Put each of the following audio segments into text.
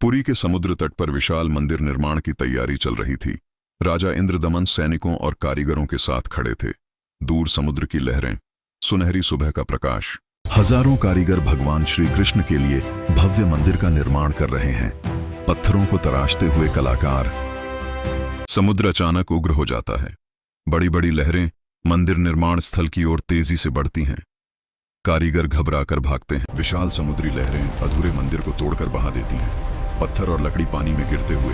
पुरी के समुद्र तट पर विशाल मंदिर निर्माण की तैयारी चल रही थी। राजा इंद्रदमन सैनिकों और कारीगरों के साथ खड़े थे। दूर समुद्र की लहरें, सुनहरी सुबह का प्रकाश। हजारों कारीगर भगवान श्री कृष्ण के लिए भव्य मंदिर का निर्माण कर रहे हैं। पत्थरों को तराशते हुए कलाकार। समुद्र अचानक उग्र हो जाता है। बड़ी बड़ी लहरें मंदिर निर्माण स्थल की ओर तेजी से बढ़ती हैं। कारीगर घबराकर भागते हैं। विशाल समुद्री लहरें अधूरे मंदिर को तोड़कर बहा देती हैं। पत्थर और लकड़ी पानी में गिरते हुए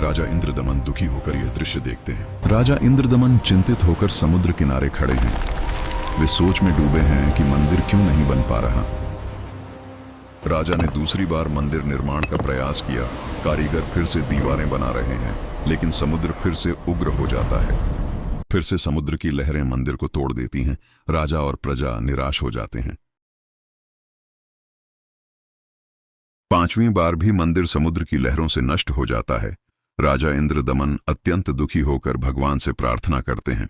राजा इंद्रदमन दुखी होकर यह दृश्य देखते हैं। राजा इंद्रदमन चिंतित होकर समुद्र किनारे खड़े हैं। वे सोच में डूबे हैं कि मंदिर क्यों नहीं बन पा रहा। राजा ने दूसरी बार मंदिर निर्माण का प्रयास किया। कारीगर फिर से दीवारें बना रहे हैं, लेकिन समुद्र फिर से उग्र हो जाता है। फिर से समुद्र की लहरें मंदिर को तोड़ देती हैं। राजा और प्रजा निराश हो जाते हैं। पांचवीं बार भी मंदिर समुद्र की लहरों से नष्ट हो जाता है। राजा इंद्रदमन अत्यंत दुखी होकर भगवान से प्रार्थना करते हैं।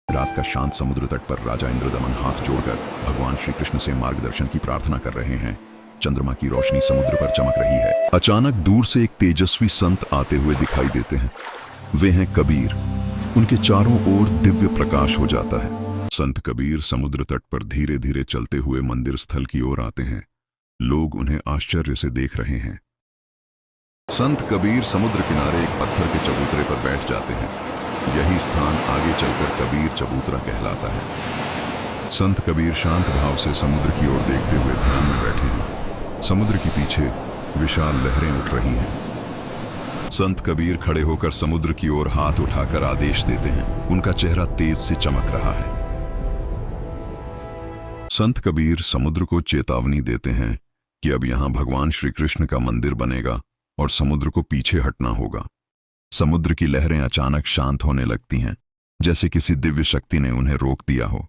रात का शांत समुद्र तट पर राजा इंद्रदमन हाथ जोड़कर भगवान श्री कृष्ण से मार्गदर्शन की प्रार्थना कर रहे हैं। चंद्रमा की रोशनी समुद्र पर चमक रही है। अचानक दूर से एक तेजस्वी संत आते हुए दिखाई देते हैं। वे हैं कबीर। उनके चारों ओर दिव्य प्रकाश हो जाता है। संत कबीर समुद्र तट पर धीरे धीरे चलते हुए मंदिर स्थल की ओर आते हैं। लोग उन्हें आश्चर्य से देख रहे हैं। संत कबीर समुद्र किनारे एक पत्थर के चबूतरे पर बैठ जाते हैं। यही स्थान आगे चलकर कबीर चबूतरा कहलाता है। संत कबीर शांत भाव से समुद्र की ओर देखते हुए ध्यान में बैठे हैं। समुद्र के पीछे विशाल लहरें उठ रही हैं। संत कबीर खड़े होकर समुद्र की ओर हाथ उठाकर आदेश देते हैं। उनका चेहरा तेज से चमक रहा है। संत कबीर समुद्र को चेतावनी देते हैं कि अब यहां भगवान श्री कृष्ण का मंदिर बनेगा और समुद्र को पीछे हटना होगा। समुद्र की लहरें अचानक शांत होने लगती हैं, जैसे किसी दिव्य शक्ति ने उन्हें रोक दिया हो।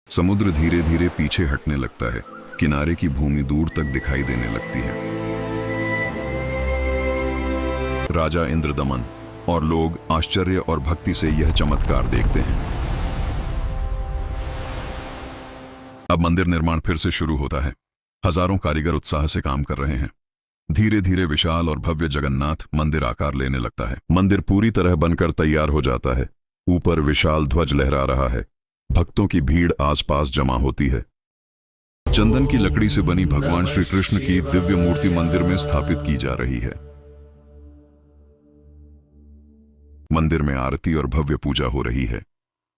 समुद्र धीरे धीरे पीछे हटने लगता है। किनारे की भूमि दूर तक दिखाई देने लगती है। राजा इंद्रदमन और लोग आश्चर्य और भक्ति से यह चमत्कार देखते हैं। अब मंदिर निर्माण फिर से शुरू होता है। हजारों कारीगर उत्साह से काम कर रहे हैं। धीरे धीरे विशाल और भव्य जगन्नाथ मंदिर आकार लेने लगता है। मंदिर पूरी तरह बनकर तैयार हो जाता है। ऊपर विशाल ध्वज लहरा रहा है। भक्तों की भीड़ आसपास जमा होती है। चंदन की लकड़ी से बनी भगवान श्री कृष्ण की दिव्य मूर्ति मंदिर में स्थापित की जा रही है। मंदिर में आरती और भव्य पूजा हो रही है।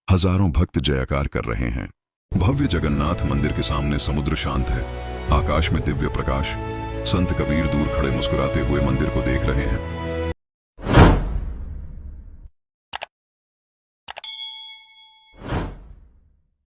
हजारों भक्त जयकार कर रहे हैं। भव्य जगन्नाथ मंदिर के सामने समुद्र शांत है। आकाश में दिव्य प्रकाश। संत कबीर दूर खड़े मुस्कुराते हुए मंदिर को देख रहे हैं।